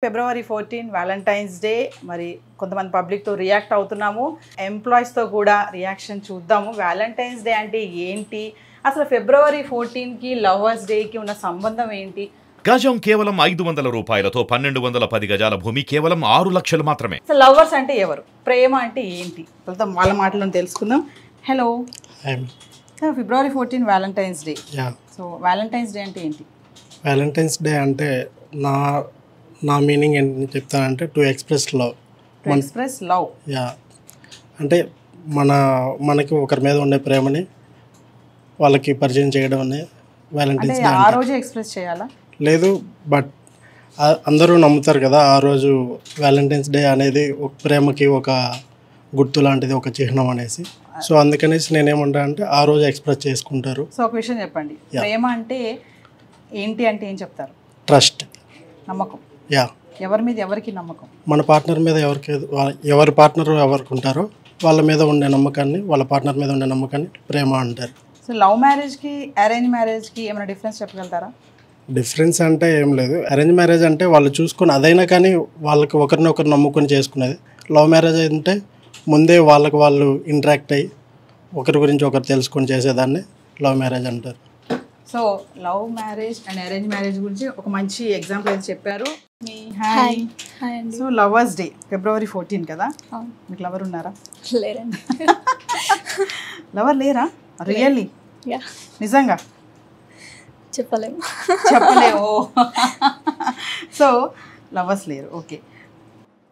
February 14 Valentine's day. మరి కొంతమంది పబ్లిక్తో react అవుతున్నాము, ఎంప్లాయీస్తో కూడా రియాక్షన్ చూద్దాము. వ్యాలంటైన్స్ డే అంటే ఏంటి, అసలు February 14కి లవర్స్ డేకి ఉన్న సంబంధం ఏంటి? గజం కేవలం 500 రూపాయలతో 1210 గజాల భూమి కేవలం 6 లక్షలు మాత్రమే. అసలు లవర్స్ అంటే ఎవరు, ప్రేమ అంటే ఏంటి, వాళ్ళ మాటలను తెలుసుకుందాం. Hello, February 14 Valentine's day. So Valentine's day అంటే ఏంటి? వ్యాలంటైన్స్ డే అంటే నా మీనింగ్ ఏంటి చెప్తానంటే to express love. Express love. అంటే మనకి ఒకరి మీద ఉండే ప్రేమని వాళ్ళకి పరిచయం చేయడం అనే వ్యాలంటైన్స్ డే. ఆ రోజు ఎక్స్ప్రెస్ చేయాలా? లేదు, బట్ అందరూ నమ్ముతారు కదా ఆ రోజు వ్యాలంటైన్స్ డే అనేది ఒక ప్రేమకి ఒక గుర్తు లాంటిది, ఒక చిహ్నం అనేసి. సో అందుకనేసి నేనేమంటా అంటే ఆ రోజు ఎక్స్ప్రెస్ చేసుకుంటారు. సో ఒక విషయం చెప్పండి, ప్రేమ అంటే ఏంటి అంటే ఏం చెప్తారు? ట్రస్ట్, నమ్మకం. ఎవరి మీద ఎవరికి నమ్మకం? మన పార్ట్నర్ మీద ఎవరి పార్ట్నర్ ఎవరికి ఉంటారో వాళ్ళ మీద ఉండే నమ్మకాన్ని, వాళ్ళ పార్ట్నర్ మీద ఉండే నమ్మకాన్ని ప్రేమ అంటారు. సో లవ్ మ్యారేజ్కి అరేంజ్ మ్యారేజ్కి ఏమైనా డిఫరెన్స్ చెప్పగలుగుతారా? డిఫరెన్స్ అంటే ఏం లేదు. అరేంజ్ మ్యారేజ్ అంటే వాళ్ళు చూసుకొని అదైనా కానీ వాళ్ళకి ఒకరినొకరు నమ్ముకొని చేసుకునేది. లవ్ మ్యారేజ్ అంటే ముందే వాళ్ళకి వాళ్ళు ఇంటరాక్ట్ అయ్యి ఒకరి గురించి ఒకరు తెలుసుకొని చేసేదాన్ని లవ్ మ్యారేజ్ అంటారు. So love marriage and arrange marriage గురించి ఒక మంచి ఎగ్జాంపుల్ అయితే చెప్పారు. Hi. So lovers day February 14 కదా, మీకు లవర్ ఉన్నారా? లేరండి. లవర్ లేరా? రియల్లీ? నిజంగా చెప్పలేము. సో లవర్స్ లేరు, ఓకే.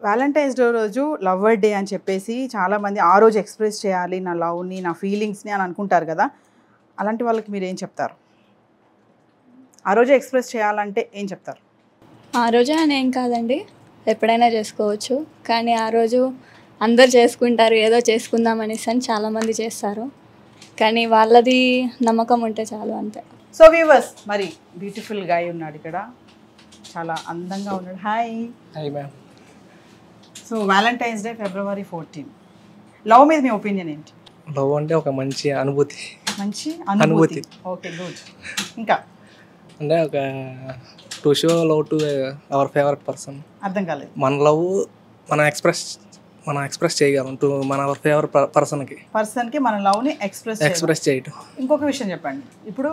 వ్యాలంటైన్స్ డే రోజు లవర్ డే అని చెప్పేసి చాలామంది ఆ రోజు ఎక్స్ప్రెస్ చేయాలి నా లవ్ని, నా ఫీలింగ్స్ని అని అనుకుంటారు కదా, అలాంటి వాళ్ళకి మీరు ఏం చెప్తారు? ఆ రోజు ఎక్స్ప్రెస్ చేయాలంటే ఏం చెప్తారు? ఆ రోజు అని ఏం కాదండి, ఎప్పుడైనా చేసుకోవచ్చు. కానీ ఆ రోజు అందరు చేసుకుంటారు, ఏదో చేసుకుందాం అనేసి అని చాలామంది చేస్తారు. కానీ వాళ్ళది నమ్మకం ఉంటే చాలు, అంతే. సో వ్యూవర్స్, మరి బ్యూటిఫుల్ గాయ్ ఉన్నాడు ఇక్కడ, చాలా అందంగా ఉన్నాడు. Hi. Hi ma'am. So Valentine's day February 14, love మీద మీ ఒపీనియన్ ఏంటి? లవ్ అంటే ఒక మంచి అనుభూతి. మంచి అనుభూతి. Okay, good. ఇంకా అంటే ఒక to show love to our favourite person. అర్థం కాలేదు. మన లవ్ మనం ఎక్స్ప్రెస్ చేయగలం టు మన అవర్ ఫేవరెట్ పర్సన్కి మన లవ్ని ఎక్స్ప్రెస్ చేయటం. ఇంకొక విషయం చెప్పండి, ఇప్పుడు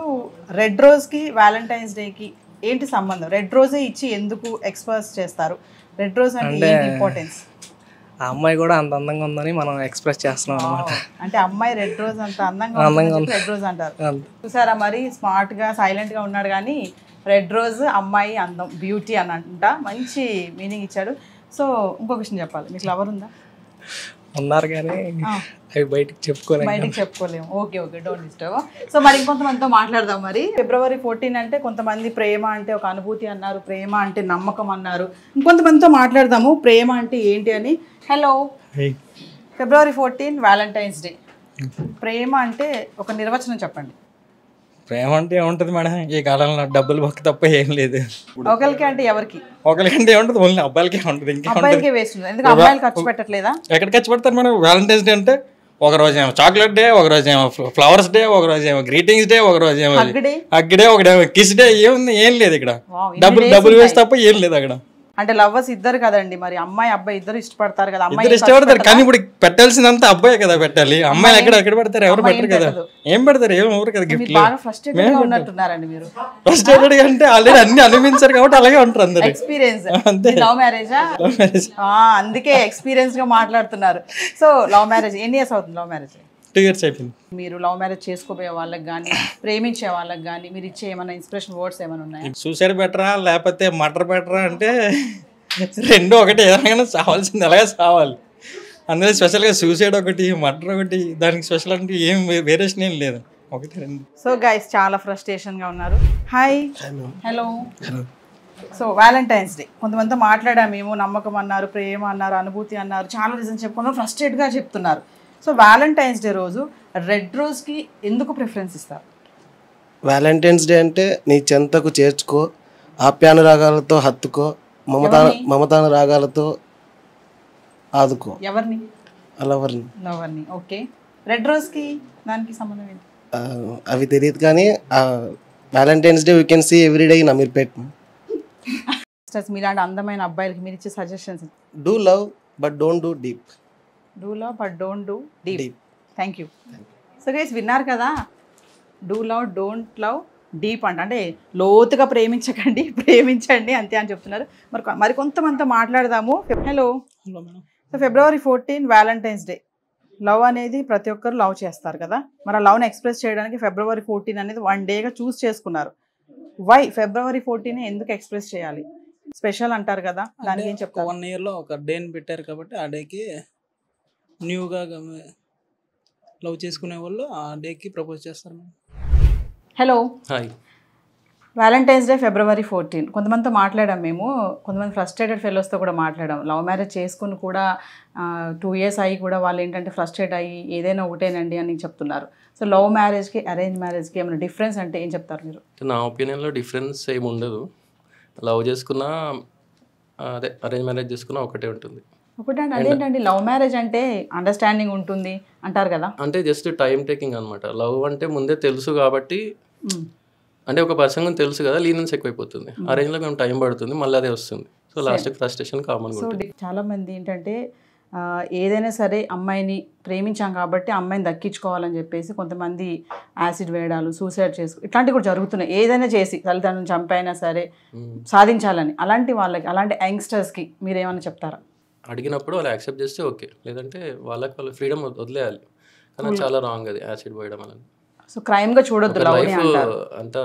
రెడ్ రోజ్కి వ్యాలంటైన్స్ డేకి ఏంటి సంబంధం? రెడ్ రోజే ఇచ్చి ఎందుకు ఎక్స్ప్రెస్ చేస్తారు? రెడ్ రోజ్ అంటే ఇంపార్టెన్స్? ఆ అమ్మాయి కూడా అంత అందంగా ఉందని మనం ఎక్స్ప్రెస్ చేస్తున్నాం అనమాట. అంటే అమ్మాయి రెడ్ రోజ్ అంత అందంగా రెడ్ రోజ్ అంటారు. చూసారా, మరి స్మార్ట్ గా సైలెంట్ గా ఉన్నాడు కానీ రెడ్ రోజ్ అమ్మాయి అందం, బ్యూటీ అని అంట. మంచి మీనింగ్ ఇచ్చాడు. సో ఇంకొక విషయం చెప్పాలి, మీకు లవర్ ఉందా? ఉన్నారు కానీ అవి బయటకు చెప్పుకోలేము. Okay, don't disturb. సో మరి ఇంకొంతమందితో మాట్లాడదాం. మరి February 14 అంటే కొంతమంది ప్రేమ అంటే ఒక అనుభూతి అన్నారు, ప్రేమ అంటే నమ్మకం అన్నారు. ఇంకొంతమందితో మాట్లాడదాము ప్రేమ అంటే ఏంటి అని. హలో. February 14 Valentine's day. ప్రేమ అంటే ఒక నిర్వచనం చెప్పండి. ప్రేమ అంటే ఏముంటుంది మేడం, ఈ కాలంలో డబ్బులు బొక్క తప్ప ఏం లేదు. ఒకరికి అంటే ఎవరికి? ఒకరికంటే ఏముంటుంది, ఓన్లీ అబ్బాయిలకే ఉంటుంది. అబ్బాయిలకే వేస్తుంది, ఎందుకంటే అబ్బాయిలు ఖర్చు పెట్టట్లేదా? ఎక్కడ ఖర్చు పెడతారు మేడం? వ్యాలంటైన్స్ డే అంటే ఒక రోజు ఏమో చాక్లెట్ డే, ఒక రోజు ఏమో ఫ్లవర్స్ డే, ఒక రోజు ఏమో గ్రీటింగ్స్ డే, ఒక రోజు ఏమో హగ్ డే, ఒకటేమో కిస్ డే. ఏముంది? ఏం లేదు ఇక్కడ. డబ్బులు వేస్ట్ తప్ప ఏం లేదు అక్కడ. అంటే లవర్స్ ఇద్దరు కదండి, మరి అమ్మాయి అబ్బాయి ఇద్దరు ఇష్టపడతారు కదా. అమ్మాయి ఇష్టపడతారు కానీ ఇప్పుడు పెట్టాల్సిందంతా అబ్బాయి కదా పెట్టాలి. అమ్మాయిలు ఎక్కడ పెడతారు? ఎవరు పెట్టరు కదా. ఏం పెడతారు? ఏం ఎవరు కదా గిఫ్ట్. ఫ్రస్ట్రేటెడ్ ఉన్నట్టున్నారండి మీరు. ఫ్రస్ట్రేటెడ్ అంటే ఆల్రెడీ అన్ని అనుభవించారు కాబట్టి అలాగే ఉంటారు అందరు. ఎక్స్పీరియన్స్. లవ్ మ్యారేజా? అందుకే ఎక్స్పీరియన్స్ గా మాట్లాడుతున్నారు. సో లవ్ మ్యారేజ్ ఎన్ని ఇయర్స్ అవుతుంది? లవ్ మ్యారేజ్ 2 years అయిపోయింది. మీరు లవ్ మ్యారేజ్ చేసుకోబోయే వాళ్ళకి కానీ ప్రేమించే వాళ్ళకి కానీ మీరు ఇచ్చే ఏమైనా ఇన్స్పిరేషన్ వర్డ్స్ ఏమైనా ఉన్నాయా? సూసైడ్ బెటరా లేకపోతే మర్డర్ బెటరా అంటే రెండు ఒకటి. ఏదైనా చావాల్సింది ఎలాగే చావాలి. అందులో స్పెషల్గా సూసైడ్ ఒకటి, మర్డర్ ఒకటి. దానికి స్పెషల్ అంటే ఏం వేరియేషన్ ఏం లేదు, ఒకటి రెండు. సో గైస్ చాలా ఫ్రస్ట్రేషన్గా ఉన్నారు. Hi. Hello. So Valentine's day కొంతమందితో మాట్లాడాము, నమ్మకం అన్నారు, ప్రేమ అన్నారు, అనుభూతి అన్నారు, చాలా రీజన్ చెప్పుకున్నారు, ఫ్రస్ట్రేట్గా చెప్తున్నారు. సో వ్యాలంటైన్స్ డే రోజు రెడ్ రోజ్కి ఎందుకు ప్రిఫరెన్స్ ఇస్తారు? వ్యాలంటైన్స్ డే అంటే నీ చెంతకు చేర్చుకో, ఆప్యానురాగాలతో హత్తుకో, మమతానురాగాలతో ఆదుకో. ఎవరిని? లవర్ని. ఓకే. రెడ్ రోజ్కి దానికి సంబంధం ఏంటి? అవి తెలియదు కానీ valentine's day you can see every day in Ameerpet. Youngsters మీలాంటి అందమైన అబ్బాయిలకి మీరు ఇచ్చే suggestions? Do love but don't do deep. Do love but don't do deep. Thank you. So guys విన్నారు కదా, do love don't love deep అంటే లోతుగా ప్రేమించకండి, ప్రేమించండి అంతే అని చెప్తున్నారు. మరి కొంతమందితో మాట్లాడదాము. Hello madam. So February 14 Valentine's day. Love అనేది ప్రతి ఒక్కరు లవ్ చేస్తారు కదా, మరి ఆ లవ్ని ఎక్స్ప్రెస్ చేయడానికి February 14 అనేది 1 డేగా చూస్ చేసుకున్నారు. వై February 14 ఎందుకు ఎక్స్ప్రెస్ చేయాలి? స్పెషల్ అంటారు కదా, దానికి ఏం చెప్తారు? 1 ఇయర్లో ఒక డేని పెట్టారు కాబట్టి ఆ డేకి న్యూగా లవ్ చేసుకునే వాళ్ళు ఆ డేకి ప్రపోజ్ చేస్తారు madam. Hello, hi. Valentine's day February 14. కొంతమందితో మాట్లాడాం మేము, కొంతమంది ఫ్రస్ట్రేటెడ్ ఫెలోస్తో కూడా మాట్లాడాం. లవ్ మ్యారేజ్ చేసుకుని కూడా 2 years అయ్యి కూడా వాళ్ళు ఏంటంటే ఫ్రస్ట్రేట్ అయ్యి ఏదైనా ఒకటేనండి అని చెప్తున్నారు. సో లవ్ మ్యారేజ్కి అరేంజ్ మ్యారేజ్కి ఏమైనా డిఫరెన్స్ అంటే ఏం చెప్తారు మీరు? నా ఒపీనియన్లో డిఫరెన్స్ ఏమి ఉండదు. లవ్ చేసుకున్నా అదే అరేంజ్ మ్యారేజ్ చేసుకున్నా ఒకటే ఉంటుంది. ఒకటే అంటే అదేంటండి, లవ్ మ్యారేజ్ అంటే అండర్స్టాండింగ్ ఉంటుంది అంటారు కదా. అంటే జస్ట్ టైం టేకింగ్ అనమాట. లవ్ అంటే ముందే తెలుసు కాబట్టి, అంటే ఒక పర్సన్ గురించి తెలుసు కదా, లీనెన్స్ ఎక్కువైపోతుంది. అరేంజ్లో మేము టైం పడుతుంది, మళ్ళీ అదే వస్తుంది. సో లాస్ట్కి ఫ్రస్ట్రేషన్ కామన్గా ఉంటుంది. చాలా మంది ఏంటంటే ఏదైనా సరే అమ్మాయిని ప్రేమించాం కాబట్టి అమ్మాయిని దక్కించుకోవాలని చెప్పేసి కొంతమంది యాసిడ్ వేయడాలు, సూసైడ్ ఇట్లాంటివి కూడా జరుగుతున్నాయి. ఏదైనా చేసి తల్లిదండ్రులను చంపైనా సరే సాధించాలని. అలాంటి వాళ్ళకి, అలాంటి యంగ్స్టర్స్కి మీరు ఏమైనా చెప్తారా? అడిగినప్పుడు వాళ్ళు యాక్సెప్ట్ చేస్తే ఓకే, లేదంటే వాళ్ళకి వాళ్ళ ఫ్రీడమ్ వదిలేయాలి. కానీ చాలా రాంగ్ అది యాసిడ్ వేయడం అనేది. సో క్రైమ్గా చూడొద్దు లవ్ అంతా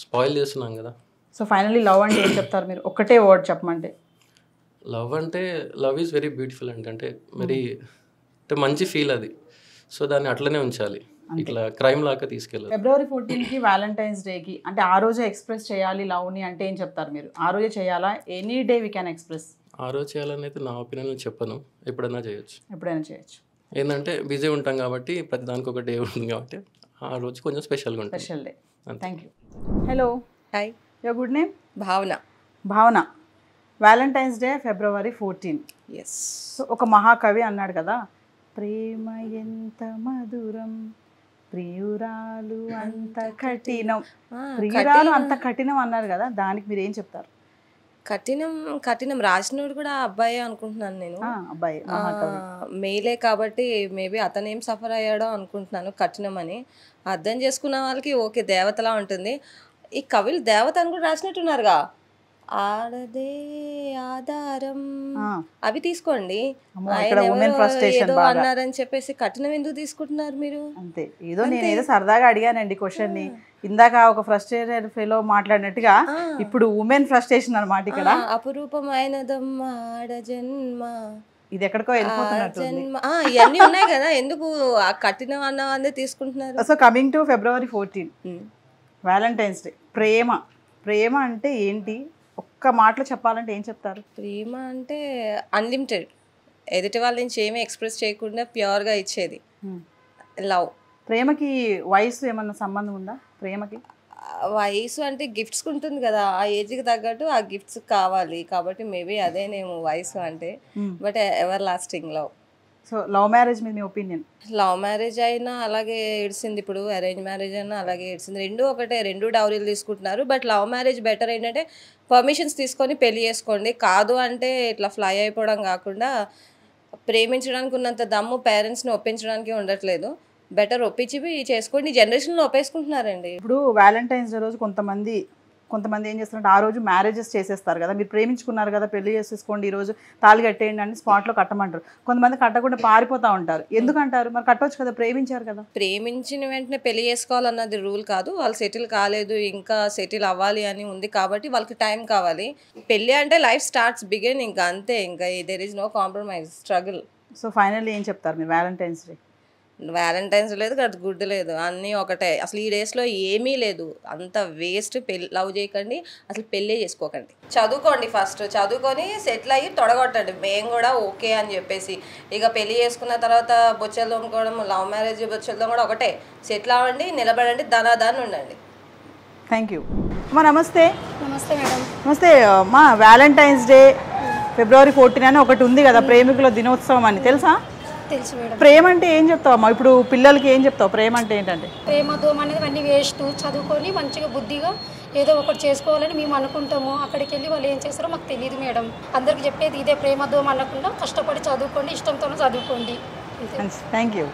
స్పాయిల్ చేస్తున్నాం కదా. సో ఫైనల్లీ లవ్ అంటే ఏం చెప్తారు మీరు? ఒక్కటే వర్డ్ చెప్పమంటే. లవ్ అంటే లవ్ ఈజ్ వెరీ బ్యూటిఫుల్ అంటే వెరీ అంటే మంచి ఫీల్ అది. సో దాన్ని అట్లనే ఉంచాలి, ఇట్లా క్రైమ్ లాగా తీసుకెళ్ళాలి. February 14కి వ్యాలంటైన్స్ డేకి అంటే ఆ రోజే ఎక్స్ప్రెస్ చేయాలి లవ్ని అంటే ఏం చెప్తారు మీరు? ఆ రోజే చేయాలా? Any day we can express? ఆ రోజు చేయాలని అయితే నా ఒపీనియన్ చెప్పను, ఎప్పుడైనా చేయొచ్చు. ఎప్పుడైనా చేయొచ్చు. ఏంటంటే బిజీ ఉంటాం కాబట్టి, ప్రతి దానికి ఒక డే ఉంటుంది కాబట్టి ఆ రోజు కొంచెం స్పెషల్గా ఉంటుంది. Special day. Thank you. Hello, hi. Your good name? Bhavana. Bhavana. Valentine's day February 14. Yes. So ఒక మహాకవి అన్నాడు కదా, ప్రేమ ఎంత మధురం, ప్రియురాలు అంత కఠినం. ప్రియురాలు అంత కఠినం అన్నారు కదా, దానికి మీరు ఏం చెప్తారు? కఠినం రాసినోడు కూడా అబ్బాయి అనుకుంటున్నాను నేను. అబ్బాయి మేలే కాబట్టి మేబీ అతను ఏం సఫర్ అయ్యాడో అనుకుంటున్నాను కఠినం అని. అర్థం చేసుకున్న వాళ్ళకి ఓకే దేవతలా ఉంటుంది. ఈ కవులు దేవత అని కూడా రాసినట్టున్నారుగా, ఆడదే ఆధారం అవి తీసుకోండి. ఏదో అన్నారని చెప్పేసి కఠినం ఎందుకు తీసుకుంటున్నారు మీరు? అంతే, ఏదో నేను సరదాగా అడిగానండి క్వశ్చన్ ని. ఇందాక ఒక ఫ్రస్ట్రేటెడ్ ఫెలో మాట్లాడినట్టుగా ఇప్పుడు ఉమెన్ ఫ్రస్ట్రేషన్ అన్నమాట ఇక్కడ. అపురూపమైనదమ్మ ఆడ జన్మ, ఇది ఎక్కడికో వెళ్ళిపోతున్నట్టు ఇవన్నీ ఉన్నాయి కదా, ఎందుకు ఆ కఠినం అన్నదే తీసుకుంటున్నారు? So coming to February 14, Valentine's day. ప్రేమ అంటే ఏంటి? ఒక్క మాటలో చెప్పాలంటే ఏం చెప్తారు? ప్రేమ అంటే అన్లిమిటెడ్, ఎదుటి వాళ్ళ నుంచి ఏమీ ఎక్స్ప్రెస్ చేయకుండా ప్యూర్గా ఇచ్చేది లవ్. ప్రేమకి వయసు ఏమన్నా సంబంధం ఉందా? ప్రేమకి వయసు అంటే గిఫ్ట్స్ ఉంటుంది కదా, ఆ ఏజ్కి తగ్గట్టు ఆ గిఫ్ట్స్ కావాలి కాబట్టి మేబీ అదేనేమో వయసు అంటే. But ever lasting love. So love marriage మీద మీ ఒపీనియన్? లవ్ మ్యారేజ్ అయినా అలాగే ఏడ్చింది, ఇప్పుడు అరేంజ్ మ్యారేజ్ అయినా అలాగే ఏడ్చింది. రెండు ఒకటే, రెండు డౌరీలు తీసుకుంటున్నారు. బట్ లవ్ మ్యారేజ్ బెటర్ ఏంటంటే పర్మిషన్స్ తీసుకొని పెళ్లి చేసుకోండి. కాదు అంటే ఇట్లా ఫ్లై అయిపోవడం కాకుండా, ప్రేమించడానికి ఉన్నంత దమ్ము పేరెంట్స్ని ఒప్పించడానికి ఉండట్లేదు. బెటర్ ఒప్పించి చేసుకోండి. జనరేషన్లో ఒప్పేసుకుంటున్నారండి. ఇప్పుడు వ్యాలంటైన్స్ డే రోజు కొంతమంది ఏం చేస్తారంటే ఆ రోజు మ్యారేజెస్ చేసేస్తారు కదా, మీరు ప్రేమించుకున్నారు కదా పెళ్లి చేసేసుకోండి, ఈరోజు తాళి కట్టేయండి అని స్పాట్లో కట్టమంటారు. కొంతమంది కట్టకుండా పారిపోతూ ఉంటారు. ఎందుకంటారు? మరి కట్టవచ్చు కదా, ప్రేమించారు కదా. ప్రేమించిన వెంటనే పెళ్లి చేసుకోవాలన్నది రూల్ కాదు. వాళ్ళు సెటిల్ కాలేదు, ఇంకా సెటిల్ అవ్వాలి అని ఉంది కాబట్టి వాళ్ళకి టైం కావాలి. పెళ్ళి అంటే లైఫ్ స్టార్ట్స్ బిగిన్, ఇంకా అంతే, ఇంకా there is no compromise, struggle. So finally ఏం చెప్తారు మీరు? వ్యాలంటైన్స్ డే వ్యాలంటైన్స్ లేదు, గుడ్ లేదు, అన్నీ ఒకటే. అసలు ఈ డేస్లో ఏమీ లేదు, అంత వేస్ట్. లవ్ చేయకండి, అసలు పెళ్ళే చేసుకోకండి. చదువుకోండి, ఫస్ట్ చదువుకొని సెటిల్ అయ్యి తొడగొట్టండి. మేము కూడా ఓకే అని చెప్పేసి ఇక పెళ్ళి చేసుకున్న తర్వాత బొచ్చెలు తోముకోవడం, లవ్ మ్యారేజ్ బొచ్చెలు కూడా ఒకటే. సెటిల్ అవ్వండి, నిలబడండి, దాని ఉండండి. థ్యాంక్ యూ అమ్మా. నమస్తే. నమస్తే మేడం. నమస్తే అమ్మా. వ్యాలంటైన్స్ డే February 14 అని ఒకటి ఉంది కదా, ప్రేమికుల దినోత్సవం అని, తెలుసా? తెలుసు మేడం. ప్రేమ అంటే ఏం చెప్తావమ్మా? ఇప్పుడు పిల్లలకి ఏం చెప్తావు? ప్రేమ అంటే ఏంటంటే? ప్రేమ దోమ అనేది అన్నీ వేస్ట్. చదువుకొని మంచిగా బుద్ధిగా ఏదో ఒకటి చేసుకోవాలని మేము అనుకుంటాము. అక్కడికి వెళ్ళి వాళ్ళు ఏం చేస్తారో మాకు తెలియదు మేడం. అందరికి చెప్పేది ఇదే, ప్రేమతో అనకుండా కష్టపడి చదువుకోండి, ఇష్టంతోనే చదువుకోండి. Thank you.